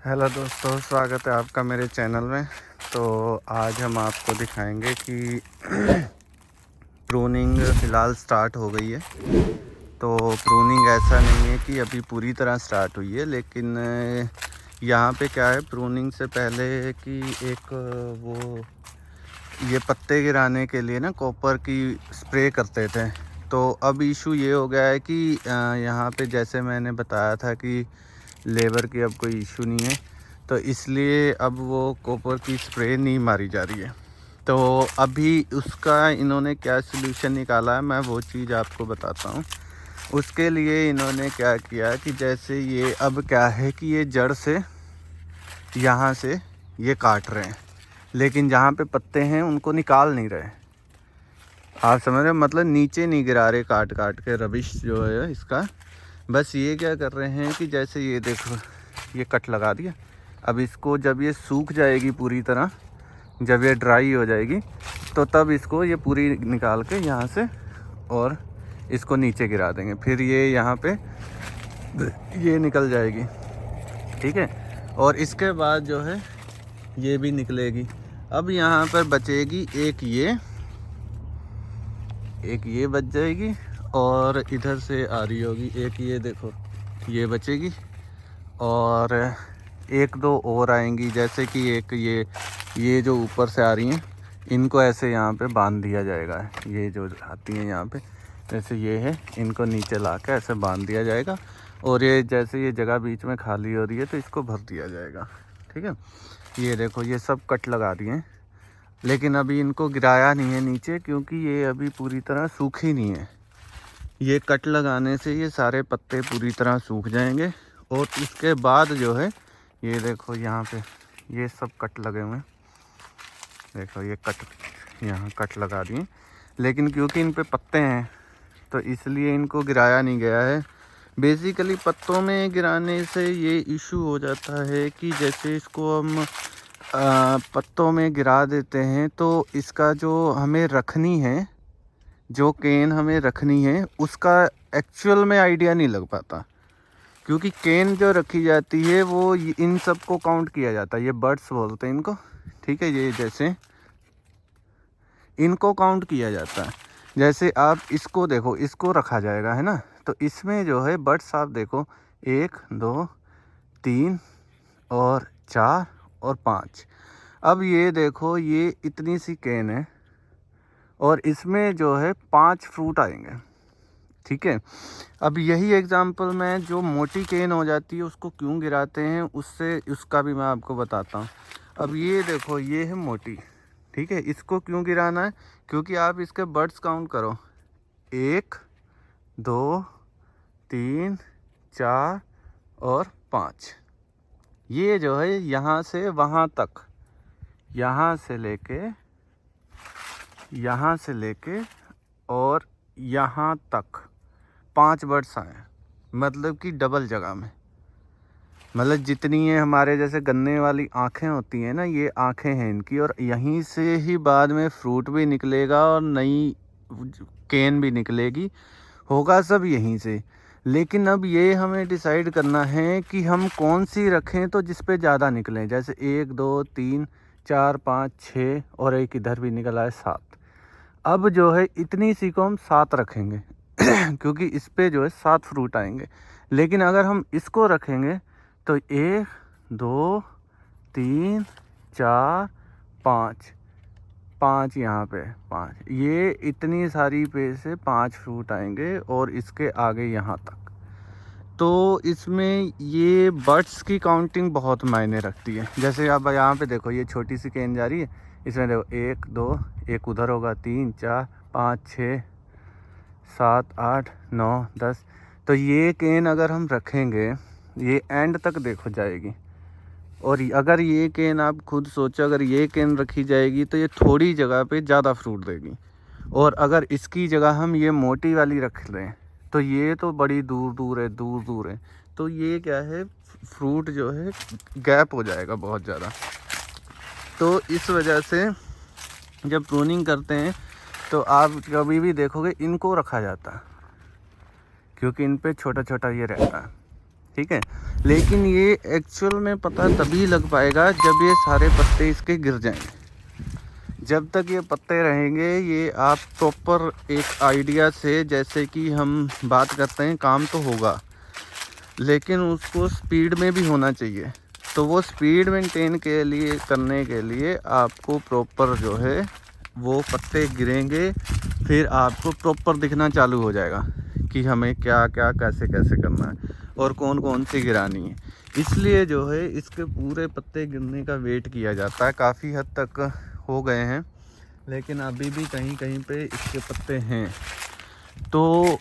Hello दोस्तों, स्वागत है आपका मेरे चैनल में। तो आज हम आपको दिखाएंगे कि प्रूनिंग फ़िलहाल स्टार्ट हो गई है। तो प्रूनिंग ऐसा नहीं है कि अभी पूरी तरह स्टार्ट हुई है, लेकिन यहाँ पे क्या है, प्रूनिंग से पहले कि एक वो ये पत्ते गिराने के लिए ना कॉपर की स्प्रे करते थे। तो अब इशू ये हो गया है कि यहाँ पे जैसे मैंने बताया था कि लेबर की अब कोई इशू नहीं है, तो इसलिए अब वो कॉपर की स्प्रे नहीं मारी जा रही है। तो अभी उसका इन्होंने क्या सलूशन निकाला है, मैं वो चीज़ आपको बताता हूँ। उसके लिए इन्होंने क्या किया कि जैसे ये अब क्या है कि ये जड़ से यहाँ से ये काट रहे हैं, लेकिन जहाँ पे पत्ते हैं उनको निकाल नहीं रहे। आप समझ रहे हो, मतलब नीचे नहीं गिरा रहे काट काट के रबिश जो है इसका। बस ये क्या कर रहे हैं कि जैसे ये देखो, ये कट लगा दिया। अब इसको जब ये सूख जाएगी पूरी तरह, जब ये ड्राई हो जाएगी, तो तब इसको ये पूरी निकाल के यहाँ से और इसको नीचे गिरा देंगे। फिर ये यहाँ पे ये निकल जाएगी, ठीक है। और इसके बाद जो है ये भी निकलेगी। अब यहाँ पर बचेगी एक ये बच जाएगी, और इधर से आ रही होगी एक, ये देखो ये बचेगी, और एक दो और आएंगी। जैसे कि एक ये जो ऊपर से आ रही हैं, इनको ऐसे यहाँ पे बांध दिया जाएगा। ये जो आती हैं यहाँ पे, जैसे ये है, इनको नीचे ला के ऐसे बांध दिया जाएगा। और ये जैसे ये जगह बीच में खाली हो रही है तो इसको भर दिया जाएगा, ठीक है। ये देखो ये सब कट लगा दिए हैं, लेकिन अभी इनको गिराया नहीं है नीचे, क्योंकि ये अभी पूरी तरह सूखी नहीं है। ये कट लगाने से ये सारे पत्ते पूरी तरह सूख जाएंगे। और इसके बाद जो है, ये देखो यहाँ पे ये सब कट लगे हुए हैं। देखो ये कट, यहाँ कट लगा दिए, लेकिन क्योंकि इन पे पत्ते हैं तो इसलिए इनको गिराया नहीं गया है। बेसिकली पत्तों में गिराने से ये इशू हो जाता है कि जैसे इसको हम पत्तों में गिरा देते हैं, तो इसका जो हमें रखनी है, जो केन हमें रखनी है, उसका एक्चुअल में आइडिया नहीं लग पाता। क्योंकि केन जो रखी जाती है वो इन सब को काउंट किया जाता है। ये बर्ड्स बोलते हैं इनको, ठीक है। ये जैसे इनको काउंट किया जाता है। जैसे आप इसको देखो, इसको रखा जाएगा, है ना। तो इसमें जो है बर्ड्स आप देखो, 1 2 3 और 4 और 5। अब ये देखो, ये इतनी सी केन है और इसमें जो है 5 फ्रूट आएंगे, ठीक है। अब यही एग्जांपल में जो मोटी केन हो जाती है उसको क्यों गिराते हैं, उसका भी मैं आपको बताता हूँ। अब ये देखो, ये है मोटी, ठीक है। इसको क्यों गिराना है, क्योंकि आप इसके बर्ड्स काउंट करो, 1 2 3 4 और 5। ये जो है यहाँ से वहाँ तक, यहाँ से लेके और यहाँ तक 5 बर्ड्स आए, मतलब कि डबल जगह में। मतलब जितनी ये हमारे जैसे गन्ने वाली आँखें होती हैं ना, ये आँखें हैं इनकी, और यहीं से ही बाद में फ्रूट भी निकलेगा और नई केन भी निकलेगी, होगा सब यहीं से। लेकिन अब ये हमें डिसाइड करना है कि हम कौन सी रखें तो जिस पे ज़्यादा निकलें। जैसे 1 2 3 4 5 6 और एक इधर भी निकला है 7। अब जो है इतनी सी को हम 7 रखेंगे क्योंकि इस पे जो है 7 फ्रूट आएंगे। लेकिन अगर हम इसको रखेंगे तो 1 2 3 4 5 यहाँ पे 5, ये इतनी सारी पे से 5 फ्रूट आएंगे और इसके आगे यहाँ तक। तो इसमें ये बर्ड्स की काउंटिंग बहुत मायने रखती है। जैसे अब यहाँ पे देखो, ये छोटी सी केन जा रही है, इसमें देखो 1 2, एक उधर होगा 3 4 5 6 7 8 9 10। तो ये केन अगर हम रखेंगे, ये एंड तक देखो जाएगी। और अगर ये केन आप खुद सोचो, अगर ये केन रखी जाएगी तो ये थोड़ी जगह पे ज़्यादा फ्रूट देगी। और अगर इसकी जगह हम ये मोटी वाली रख लें तो ये तो बड़ी दूर दूर है। तो ये क्या है, फ्रूट जो है गैप हो जाएगा बहुत ज़्यादा। तो इस वजह से जब प्रूनिंग करते हैं तो आप कभी भी देखोगे इनको रखा जाता है, क्योंकि इन पे छोटा छोटा ये रहता है, ठीक है। लेकिन ये एक्चुअल में पता तभी लग पाएगा जब ये सारे पत्ते इसके गिर जाएंगे। जब तक ये पत्ते रहेंगे ये आप प्रॉपर एक आइडिया से, जैसे कि हम बात करते हैं काम तो होगा लेकिन उसको स्पीड में भी होना चाहिए। तो वो स्पीड मेंटेन के लिए करने के लिए आपको प्रॉपर जो है वो पत्ते गिरेंगे, फिर आपको प्रॉपर दिखना चालू हो जाएगा कि हमें क्या क्या कैसे कैसे करना है और कौन कौन सी गिरानी है। इसलिए जो है इसके पूरे पत्ते गिरने का वेट किया जाता है। काफ़ी हद तक हो गए हैं लेकिन अभी भी कहीं कहीं पे इसके पत्ते हैं, तो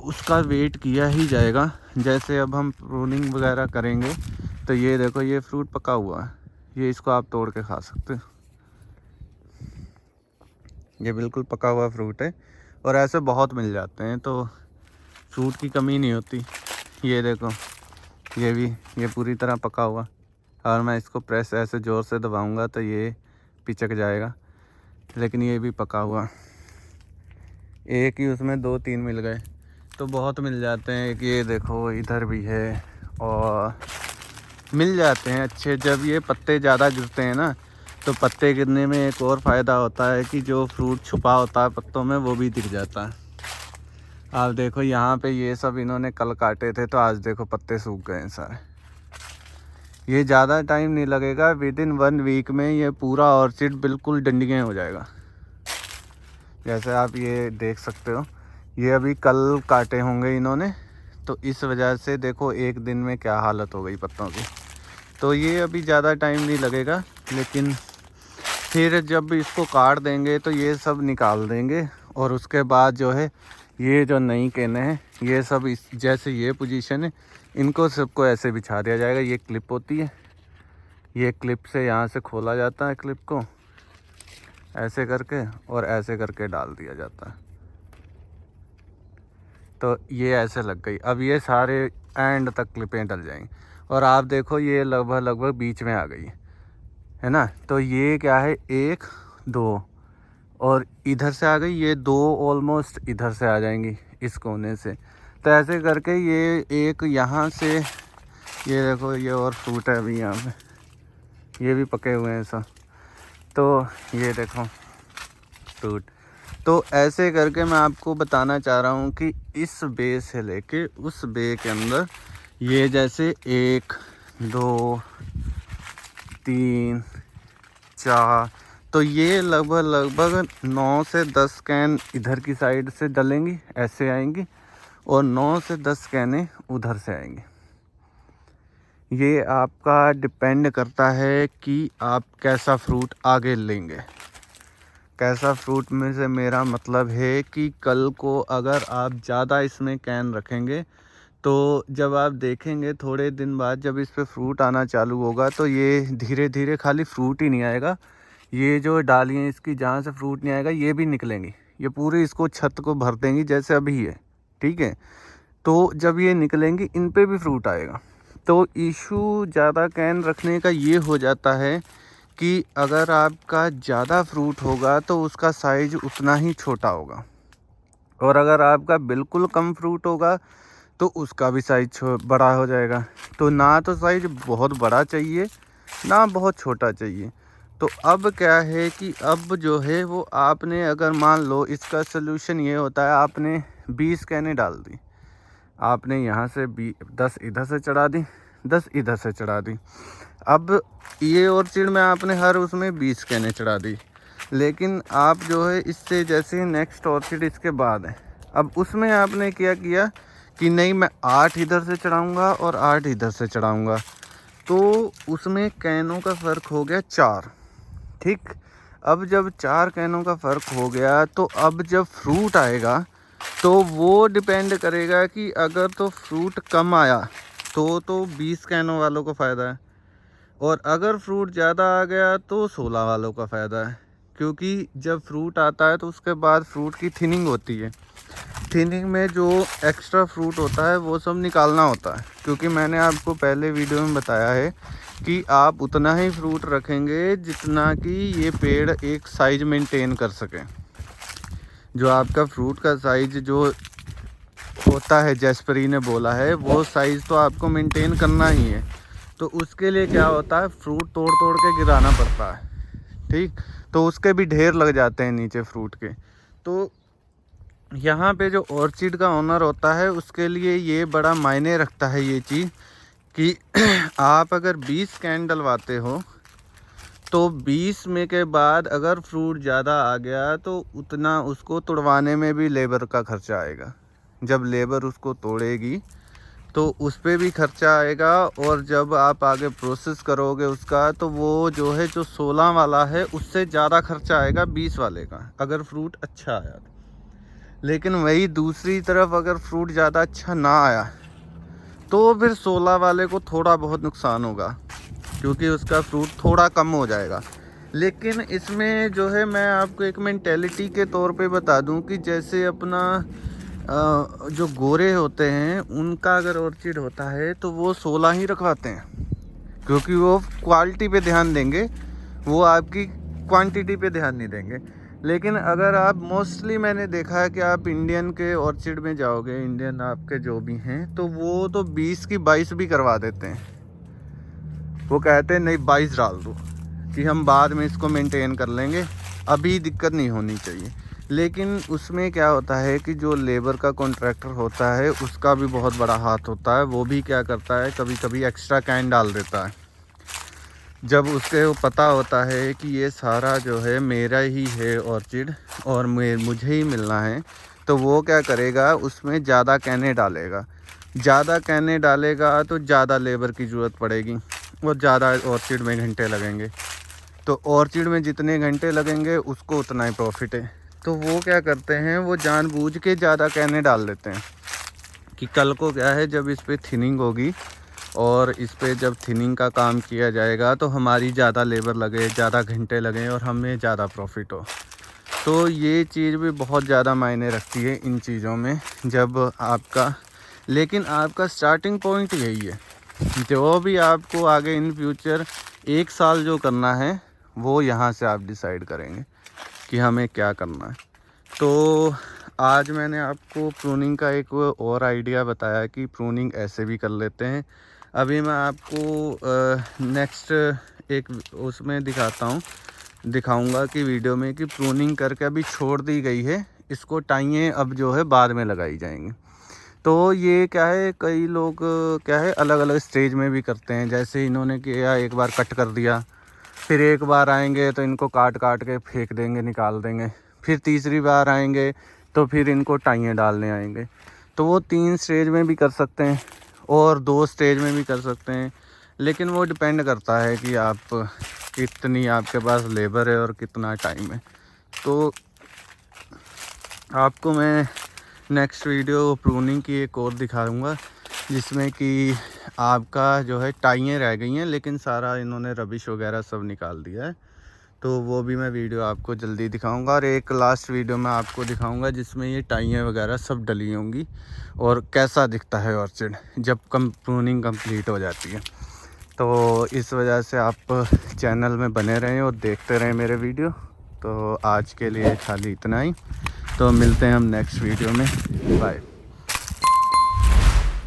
उसका वेट किया ही जाएगा। जैसे अब हम प्रूनिंग वगैरह करेंगे तो ये देखो ये फ्रूट पका हुआ है, ये इसको आप तोड़ के खा सकते हो। ये बिल्कुल पका हुआ फ्रूट है और ऐसे बहुत मिल जाते हैं, तो फ्रूट की कमी नहीं होती। ये देखो ये भी, ये पूरी तरह पका हुआ, और मैं इसको प्रेस ऐसे ज़ोर से दबाऊंगा तो ये पिचक जाएगा, लेकिन ये भी पका हुआ। एक ही उसमें 2-3 मिल गए तो बहुत मिल जाते हैं। एक ये देखो इधर भी है और मिल जाते हैं अच्छे। जब ये पत्ते ज़्यादा गिरते हैं ना, तो पत्ते गिरने में एक और फ़ायदा होता है कि जो फ्रूट छुपा होता है पत्तों में वो भी दिख जाता है। आप देखो यहाँ पे ये सब इन्होंने कल काटे थे तो आज देखो पत्ते सूख गए हैं सारे। ये ज़्यादा टाइम नहीं लगेगा, विदिन 1 वीक में ये पूरा ऑर्चिड बिल्कुल डंडियाँ हो जाएगा। जैसे आप ये देख सकते हो, ये अभी कल काटे होंगे इन्होंने, तो इस वजह से देखो एक दिन में क्या हालत हो गई पत्तों की। तो ये अभी ज़्यादा टाइम नहीं लगेगा, लेकिन फिर जब इसको काट देंगे तो ये सब निकाल देंगे और उसके बाद जो है ये जो नई केने हैं ये सब इस जैसे ये पोजीशन है, इनको सबको ऐसे बिछा दिया जाएगा। ये क्लिप होती है, ये क्लिप से यहाँ से खोला जाता है, क्लिप को ऐसे करके और ऐसे करके डाल दिया जाता है। तो ये ऐसे लग गई। अब ये सारे एंड तक क्लिपें डल जाएंगी और आप देखो ये लगभग बीच में आ गई है ना। तो ये क्या है, 1 2 और इधर से आ गई, ये 2 ऑलमोस्ट इधर से आ जाएंगी इस कोने से। तो ऐसे करके ये एक यहाँ से, ये देखो ये और फ्रूट है अभी यहाँ पे, ये भी पके हुए हैं सब। तो ये देखो फ्रूट। तो ऐसे करके मैं आपको बताना चाह रहा हूँ कि इस बे से लेके उस बे के अंदर ये जैसे 1 2 3 4, तो ये लगभग 9 से 10 कैन इधर की साइड से डलेंगी, ऐसे आएंगी, और 9 से 10 कैनें उधर से आएंगी। ये आपका डिपेंड करता है कि आप कैसा फ्रूट आगे लेंगे। कैसा फ्रूट में से मेरा मतलब है कि कल को अगर आप ज़्यादा इसमें कैन रखेंगे तो जब आप देखेंगे थोड़े दिन बाद जब इस पे फ्रूट आना चालू होगा तो ये धीरे धीरे खाली फ्रूट ही नहीं आएगा, ये जो डालियाँ इसकी जहाँ से फ्रूट नहीं आएगा ये भी निकलेंगी, ये पूरी इसको छत को भर देंगी जैसे अभी है, ठीक है। तो जब ये निकलेंगी इन पे भी फ्रूट आएगा। तो इशू ज़्यादा कैन रखने का ये हो जाता है कि अगर आपका ज़्यादा फ्रूट होगा तो उसका साइज़ उतना ही छोटा होगा, और अगर आपका बिल्कुल कम फ्रूट होगा तो उसका भी साइज़ बड़ा हो जाएगा। तो ना तो साइज़ बहुत बड़ा चाहिए ना बहुत छोटा चाहिए। तो अब क्या है कि अब जो है वो आपने, अगर मान लो इसका सलूशन ये होता है, आपने 20 कैनें डाल दी, आपने यहाँ से 10 इधर से चढ़ा दी, 10 इधर से चढ़ा दी। अब ये ऑर्चिड में आपने हर उसमें 20 कैनें चढ़ा दी, लेकिन आप जो है इससे जैसे नेक्स्ट ऑर्चिड इसके बाद है, अब उसमें आपने क्या किया कि नहीं मैं 8 इधर से चढ़ाऊँगा और 8 इधर से चढ़ाऊँगा, तो उसमें कैनों का फ़र्क हो गया 4, ठीक। अब जब 4 कैनों का फ़र्क हो गया तो अब जब फ्रूट आएगा तो वो डिपेंड करेगा कि अगर तो फ्रूट कम आया तो 20 कैनों वालों को फ़ायदा है, और अगर फ्रूट ज़्यादा आ गया तो 16 वालों का फ़ायदा है। क्योंकि जब फ्रूट आता है तो उसके बाद फ्रूट की थिनिंग होती है, थिनिंग में जो एक्स्ट्रा फ्रूट होता है वो सब निकालना होता है। क्योंकि मैंने आपको पहले वीडियो में बताया है कि आप उतना ही फ्रूट रखेंगे जितना कि ये पेड़ एक साइज़ मेंटेन कर सके। जो आपका फ्रूट का साइज़ जो होता है, जैस्परी ने बोला है, वो साइज़ तो आपको मेंटेन करना ही है। तो उसके लिए क्या होता है, फ्रूट तोड़ तोड़ के गिराना पड़ता है, ठीक। तो उसके भी ढेर लग जाते हैं नीचे फ्रूट के। तो यहाँ पे जो ऑर्चिड का ओनर होता है उसके लिए ये बड़ा मायने रखता है ये चीज़ कि आप अगर 20 कैन डलवाते हो तो 20 में के बाद अगर फ्रूट ज़्यादा आ गया तो उतना उसको तोड़वाने में भी लेबर का खर्चा आएगा। जब लेबर उसको तोड़ेगी तो उस पर भी खर्चा आएगा, और जब आप आगे प्रोसेस करोगे उसका तो वो जो है जो 16 वाला है उससे ज़्यादा खर्चा आएगा 20 वाले का, अगर फ्रूट अच्छा आया। लेकिन वही दूसरी तरफ अगर फ्रूट ज़्यादा अच्छा ना आया तो फिर 16 वाले को थोड़ा बहुत नुकसान होगा, क्योंकि उसका फ्रूट थोड़ा कम हो जाएगा। लेकिन इसमें जो है मैं आपको एक मेंटेलिटी के तौर पे बता दूं कि जैसे अपना जो गोरे होते हैं उनका अगर ऑर्चिड होता है तो वो 16 ही रखवाते हैं, क्योंकि वो क्वालिटी पे ध्यान देंगे, वो आपकी क्वांटिटी पे ध्यान नहीं देंगे। लेकिन अगर आप मोस्टली मैंने देखा है कि आप इंडियन के ऑर्चिड में जाओगे, इंडियन आपके जो भी हैं, तो वो तो 20 की 22 भी करवा देते हैं। वो कहते हैं नहीं 22 डाल दो कि हम बाद में इसको मेंटेन कर लेंगे, अभी दिक्कत नहीं होनी चाहिए। लेकिन उसमें क्या होता है कि जो लेबर का कॉन्ट्रैक्टर होता है उसका भी बहुत बड़ा हाथ होता है। वो भी क्या करता है, कभी कभी एक्स्ट्रा कैन डाल देता है। जब उसके वो पता होता है कि ये सारा जो है मेरा ही है ऑर्चिड और मुझे ही मिलना है, तो वो क्या करेगा, उसमें ज़्यादा कैने डालेगा। ज़्यादा कैने डालेगा तो ज़्यादा लेबर की ज़रूरत पड़ेगी और ज़्यादा ऑर्चिड में घंटे लगेंगे। तो ऑर्चिड में जितने घंटे लगेंगे उसको उतना ही प्रॉफिट है। तो वो क्या करते हैं, वो जानबूझ के ज़्यादा कैने डाल देते हैं कि कल को क्या है, जब इस पर थिनिंग होगी और इस पे जब थिनिंग का काम किया जाएगा तो हमारी ज़्यादा लेबर लगे, ज़्यादा घंटे लगें और हमें ज़्यादा प्रॉफिट हो। तो ये चीज़ भी बहुत ज़्यादा मायने रखती है इन चीज़ों में जब आपका, लेकिन आपका स्टार्टिंग पॉइंट यही है। जो भी आपको आगे इन फ्यूचर 1 साल जो करना है वो यहाँ से आप डिसाइड करेंगे कि हमें क्या करना है। तो आज मैंने आपको प्रूनिंग का एक और आइडिया बताया कि प्रूनिंग ऐसे भी कर लेते हैं। अभी मैं आपको नेक्स्ट एक उसमें दिखाऊंगा कि वीडियो में कि प्रूनिंग करके अभी छोड़ दी गई है, इसको टाइयाँ अब जो है बाद में लगाई जाएंगी। तो ये क्या है, कई लोग क्या है अलग अलग स्टेज में भी करते हैं। जैसे इन्होंने किया, एक बार कट कर दिया, फिर एक बार आएंगे तो इनको काट काट के फेंक देंगे, निकाल देंगे, फिर तीसरी बार आएंगे तो फिर इनको टाइयाँ डालने आएंगे। तो वो 3 स्टेज में भी कर सकते हैं और 2 स्टेज में भी कर सकते हैं। लेकिन वो डिपेंड करता है कि आप कितनी आपके पास लेबर है और कितना टाइम है। तो आपको मैं नेक्स्ट वीडियो प्रूनिंग की एक और दिखाऊंगा जिसमें कि आपका जो है टाइयाँ रह गई हैं, लेकिन सारा इन्होंने रबिश वगैरह सब निकाल दिया है। तो वो भी मैं वीडियो आपको जल्दी दिखाऊंगा। और एक लास्ट वीडियो मैं आपको दिखाऊंगा जिसमें ये टाइयाँ वगैरह सब डली होंगी और कैसा दिखता है ऑर्चिड जब प्रूनिंग कंप्लीट हो जाती है। तो इस वजह से आप चैनल में बने रहें और देखते रहें मेरे वीडियो। तो आज के लिए खाली इतना ही, तो मिलते हैं हम नेक्स्ट वीडियो में। बाय।